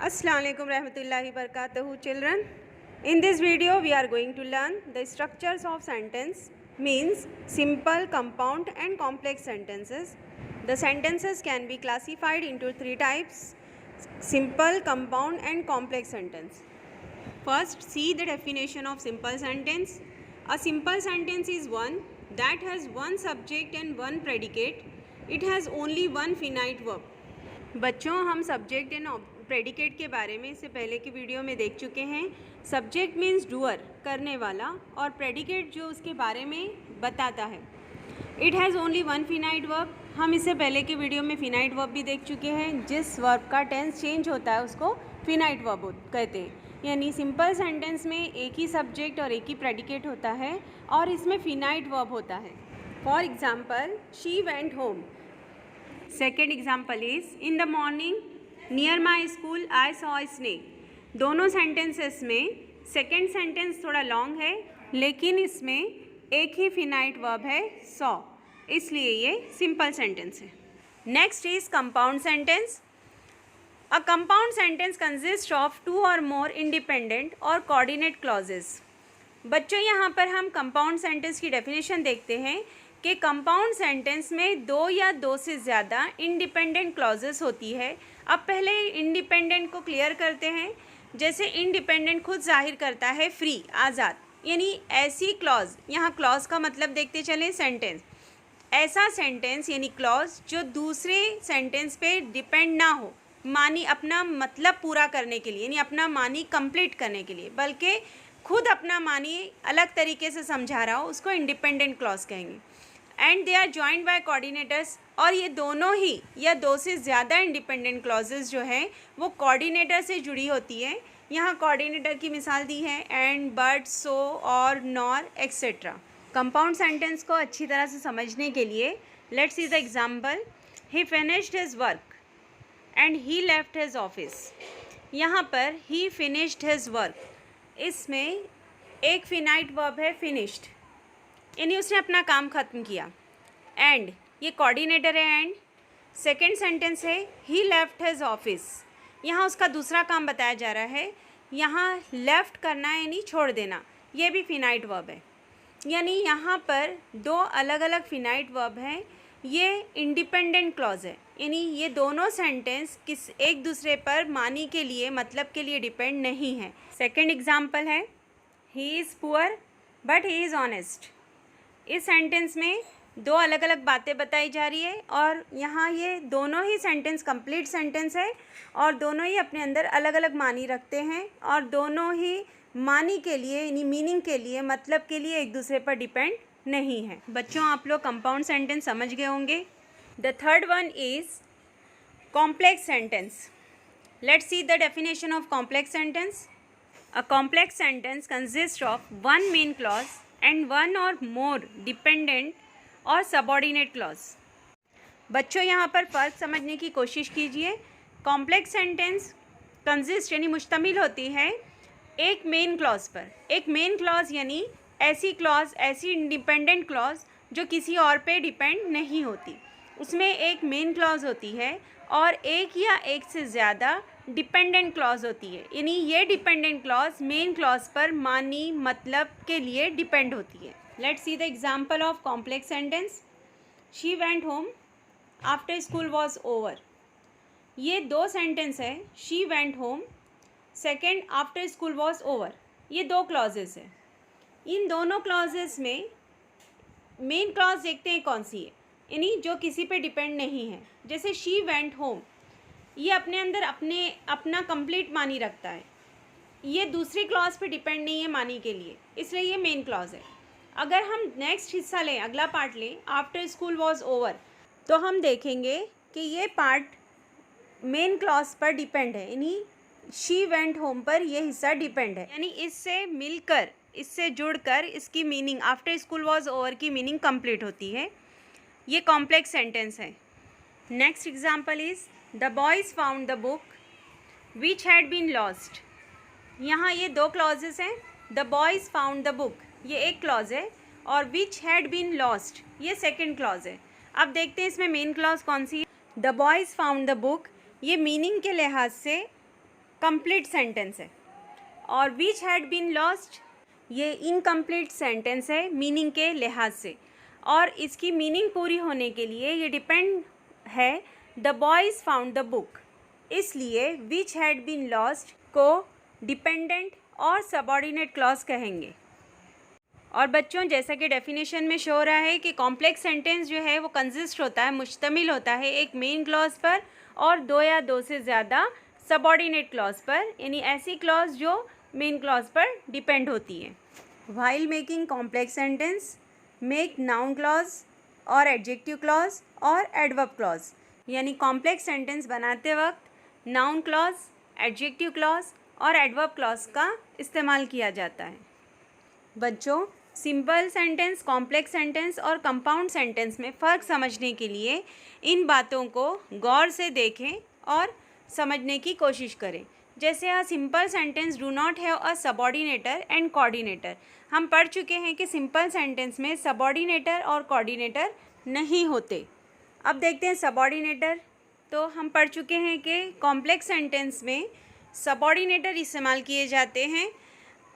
Assalamu alaikum rahmatullahi barakatuhu children. In this video we are going to learn the structures of sentence, means simple, compound and complex sentences. The sentences can be classified into three types: simple, compound and complex sentence. First, see the definition of simple sentence. A simple sentence is one that has one subject and one predicate. It has only one finite verb. बच्चों, हम subject and predicate के बारे में इससे पहले की video में देख चुके हैं. सब्जेक्ट मीन्स डूअर, करने वाला, और प्रेडिकेट जो उसके बारे में बताता है. It has only one finite verb. हम इससे पहले की वीडियो में फिनाइट वर्ब भी देख चुके हैं. जिस वर्ब का टेंस चेंज होता है उसको फिनाइट वर्ब कहते हैं. यानी सिंपल सेंटेंस में एक ही सब्जेक्ट और एक ही प्रेडिकेट होता है और इसमें फिनाइट वर्ब होता है. For example, she went home. Second example is, in the morning near my school I saw a snake. दोनों सेंटेंसेस में सेकेंड सेंटेंस थोड़ा लॉन्ग है, लेकिन इसमें एक ही फिनाइट वर्ब है, सॉ, इसलिए ये सिंपल सेंटेंस है. Next is compound sentence. A compound sentence consist of two or more independent or coordinate clauses. बच्चों, यहाँ पर हम कंपाउंड सेंटेंस की डेफिनेशन देखते हैं कि कंपाउंड सेंटेंस में दो या दो से ज़्यादा इंडिपेंडेंट क्लॉजेस होती है. अब पहले इंडिपेंडेंट को क्लियर करते हैं. जैसे इंडिपेंडेंट खुद जाहिर करता है फ्री, आज़ाद, यानी ऐसी क्लॉज, यहाँ क्लॉज का मतलब देखते चलें सेंटेंस, ऐसा सेंटेंस यानी क्लॉज जो दूसरे सेंटेंस पे डिपेंड ना हो, मानी अपना मतलब पूरा करने के लिए, यानी अपना मानी कंप्लीट करने के लिए, बल्कि खुद अपना मानी अलग तरीके से समझा रहा हो, उसको इंडिपेंडेंट क्लॉज कहेंगे. And they are joined by coordinators. और ये दोनों ही या दो से ज़्यादा इंडिपेंडेंट क्लॉजेस जो हैं वो कोऑर्डिनेटर से जुड़ी होती है. यहाँ कोऑर्डिनेटर की मिसाल दी है, एंड, बट, सो, और, नॉर, एक्सेट्रा. कंपाउंड सेंटेंस को अच्छी तरह से समझने के लिए let's see the example. He finished his work and he left his office. यहाँ पर ही फिनिश्ड हिज वर्क, इसमें एक फिनाइट वर्ब है फिनिश्ड, यानी उसने अपना काम ख़त्म किया. एंड, ये कोऑर्डिनेटर है. एंड सेकेंड सेंटेंस है ही लेफ्ट हिज ऑफिस. यहाँ उसका दूसरा काम बताया जा रहा है. यहाँ लेफ्ट करना यानी छोड़ देना, ये भी फिनाइट वर्ब है. यानी यहाँ पर दो अलग अलग फिनाइट वर्ब हैं. ये इंडिपेंडेंट क्लॉज है, यानी ये दोनों सेंटेंस किस एक दूसरे पर मानी के लिए, मतलब के लिए डिपेंड नहीं है. सेकेंड एग्जाम्पल है, he is poor but he is honest. इस सेंटेंस में दो अलग अलग बातें बताई जा रही है और यहाँ ये दोनों ही सेंटेंस कंप्लीट सेंटेंस है और दोनों ही अपने अंदर अलग अलग मानी रखते हैं और दोनों ही मानी के लिए, यानी मीनिंग के लिए, मतलब के लिए एक दूसरे पर डिपेंड नहीं है. बच्चों, आप लोग कंपाउंड सेंटेंस समझ गए होंगे. The third one is complex sentence. Let's see the definition of complex sentence. A complex sentence consist of one main clause and one और मोर डिपेंडेंट और सबऑर्डिनेट क्लॉज. बच्चों, यहाँ पर फ़र्क समझने की कोशिश कीजिए. कॉम्प्लेक्स सेंटेंस कंसिस्ट यानी मुश्तमिल होती है एक मेन क्लॉज पर. एक मेन क्लॉज यानी ऐसी क्लॉज, ऐसी इंडिपेंडेंट क्लॉज जो किसी और पे डिपेंड नहीं होती. उसमें एक मेन क्लॉज होती है और एक या एक से ज़्यादा डिपेंडेंट क्लॉज होती है, यानी ये डिपेंडेंट क्लॉज मेन क्लॉज पर मानी, मतलब के लिए डिपेंड होती है. Let's see the example of complex sentence. She went home after school was over. ये दो सेंटेंस है, she went home, second after school was over. ये दो क्लॉजेस है. इन दोनों क्लॉजेस में मेन क्लॉज देखते हैं कौन सी है, यानी जो किसी पे डिपेंड नहीं है. जैसे शी वेंट होम, ये अपने अंदर अपना कंप्लीट मानी रखता है. ये दूसरी क्लॉज पे डिपेंड नहीं है मानी के लिए, इसलिए ये मेन क्लॉज है. अगर हम नेक्स्ट हिस्सा लें, अगला पार्ट लें, आफ्टर स्कूल वॉज ओवर, तो हम देखेंगे कि ये पार्ट मेन क्लॉज पर डिपेंड है, यानी शी वेंट होम पर ये हिस्सा डिपेंड है. यानी इससे मिलकर, इससे जुड़कर इसकी meaning, after school was over की मीनिंग कंप्लीट होती है. ये कॉम्प्लेक्स सेंटेंस है. Next example is, the boys found the book which had been lost. यहाँ ये दो क्लॉजेस हैं. The boys found the book, ये एक क्लॉज है, और विच हैड बीन लॉस्ट ये सेकेंड क्लॉज है. अब देखते हैं इसमें मेन क्लॉज कौन सी है. The boys found the book, ये मीनिंग के लिहाज से कंप्लीट सेंटेंस है, और विच हैड बीन लॉस्ट ये इनकम्प्लीट सेंटेंस है मीनिंग के लिहाज से, और इसकी मीनिंग पूरी होने के लिए ये डिपेंड है the boys found the book, इसलिए विच हैड बीन लॉस्ट को डिपेंडेंट और सबऑर्डिनेट क्लॉज कहेंगे। और बच्चों, जैसा कि डेफिनेशन में शो हो रहा है कि कॉम्प्लेक्स सेंटेंस जो है वो कंसिस्ट होता है, मुश्तमिल होता है एक मेन क्लॉज पर और दो या दो से ज़्यादा सबऑर्डिनेट क्लॉज पर, यानी ऐसी क्लॉज जो मेन क्लॉज पर डिपेंड होती है। While making complex sentence make noun clause और एडजेक्टिव क्लॉज और एडवर्ब क्लॉज, यानी कॉम्प्लेक्स सेंटेंस बनाते वक्त नाउन क्लॉज, एडजेक्टिव क्लॉज और एडवर्ब क्लॉज का इस्तेमाल किया जाता है। बच्चों, सिंपल सेंटेंस, कॉम्प्लेक्स सेंटेंस और कंपाउंड सेंटेंस में फ़र्क समझने के लिए इन बातों को गौर से देखें और समझने की कोशिश करें। जैसे a simple sentence do not have a subordinator and coordinator, हम पढ़ चुके हैं कि सिंपल सेंटेंस में सबऑर्डिनेटर और कोऑर्डिनेटर नहीं होते। अब देखते हैं सबऑर्डिनेटर। तो हम पढ़ चुके हैं कि कॉम्प्लेक्स सेंटेंस में सबऑर्डिनेटर इस्तेमाल किए जाते हैं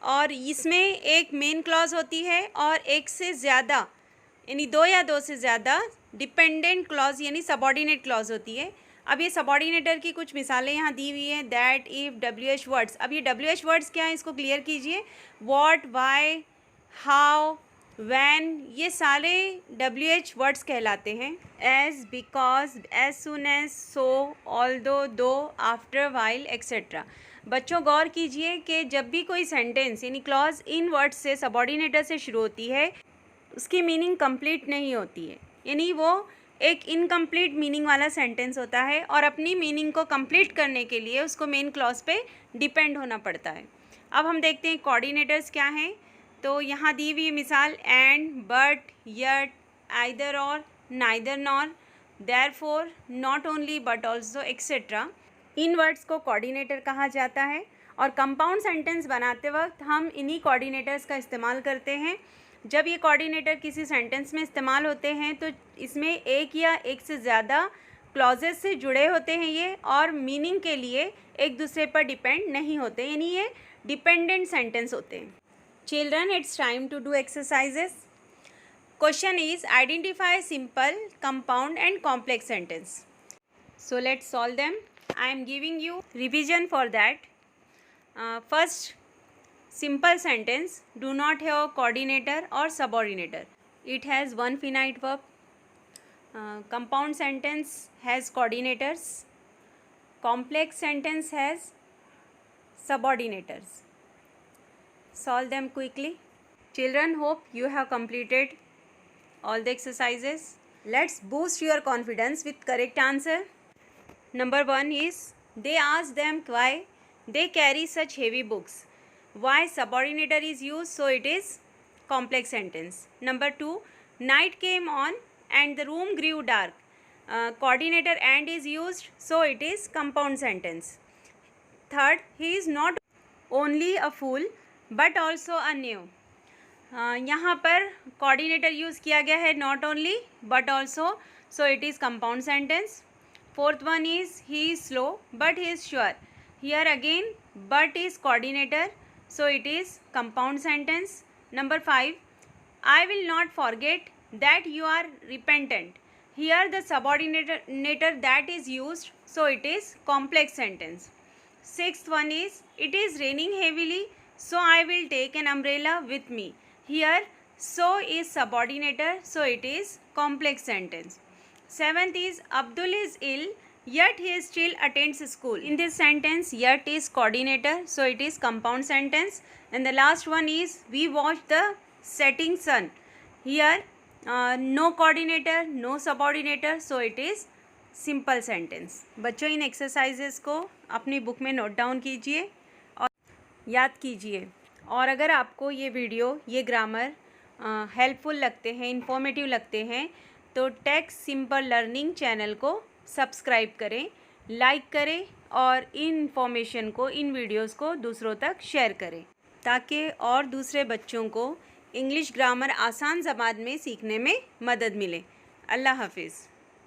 और इसमें एक मेन क्लॉज होती है और एक से ज़्यादा यानी दो या दो से ज़्यादा डिपेंडेंट क्लॉज यानी सबऑर्डिनेट क्लॉज होती है। अब ये सबऑर्डिनेटर की कुछ मिसालें यहाँ दी हुई हैं, दैट, इफ़, WH वर्ड्स। अब ये WH वर्ड्स क्या है, इसको क्लियर कीजिए। व्हाट, व्हाई, हाउ, व्हेन, ये सारे WH वर्ड्स कहलाते हैं। As, because, as soon as, so, although, though, after, while, etcetera. बच्चों, गौर कीजिए कि जब भी कोई सेंटेंस यानी क्लॉज इन वर्ड्स से सबऑर्डिनेटर से शुरू होती है उसकी मीनिंग कंप्लीट नहीं होती है, यानी वो एक इनकम्प्लीट मीनिंग वाला सेंटेंस होता है और अपनी मीनिंग को कंप्लीट करने के लिए उसको मेन क्लॉज पे डिपेंड होना पड़ता है। अब हम देखते हैं कोऑर्डिनेटर्स क्या हैं। तो यहाँ दी हुई मिसाल एंड, बट, यट, आइदर और, neither nor, therefore, not only but also, etcetera. In words को कोऑर्डिनेटर कहा जाता है और कंपाउंड सेंटेंस बनाते वक्त हम इन्हीं कोऑर्डिनेटर्स का इस्तेमाल करते हैं। जब ये कोऑर्डिनेटर किसी सेंटेंस में इस्तेमाल होते हैं तो इसमें एक या एक से ज़्यादा क्लॉजेस से जुड़े होते हैं ये, और मीनिंग के लिए एक दूसरे पर डिपेंड नहीं होते, यानी ये डिपेंडेंट सेंटेंस होते हैं। Children, it's time to do exercises. Question is identify simple, compound and complex sentence. So let's solve them. I am giving you revision for that. First, simple sentence do not have a coordinator or subordinator. It has one finite verb. Compound sentence has coordinators. Complex sentence has subordinators. Solve them quickly. Children, hope you have completed all the exercises. Let's boost your confidence with correct answer. Number 1 is they asked them why they carry such heavy books. Why subordinator is used, so it is complex sentence. Number 2, night came on and the room grew dark. Coordinator and is used, so it is compound sentence. Third, he is not only a fool but also a knave. यहाँ पर coordinator use किया गया है not only but also, so it is compound sentence. Fourth one is he is slow but he is sure. Here again but is coordinator, so it is compound sentence. Number 5, I will not forget that you are repentant. Here the subordinator that is used, so it is complex sentence. Sixth one is it is raining heavily, so I will take an umbrella with me. Here so is subordinator, so it is complex sentence. Seventh is Abdul is ill yet he still attends school. In this sentence yet is coordinator, so it is compound sentence. And the last one is we watch the setting sun. Here no coordinator, no subordinator, so it is simple sentence. बच्चों, इन exercises को अपनी book में note down कीजिए और याद कीजिए। और अगर आपको ये वीडियो, ये ग्रामर हेल्पफुल लगते हैं, इंफॉर्मेटिव लगते हैं, तो टेक्स्ट सिंपल लर्निंग चैनल को सब्सक्राइब करें, लाइक करें और इन इन्फॉर्मेशन को, इन वीडियोस को दूसरों तक शेयर करें ताकि और दूसरे बच्चों को इंग्लिश ग्रामर आसान ज़बान में सीखने में मदद मिले। अल्लाह हाफिज़।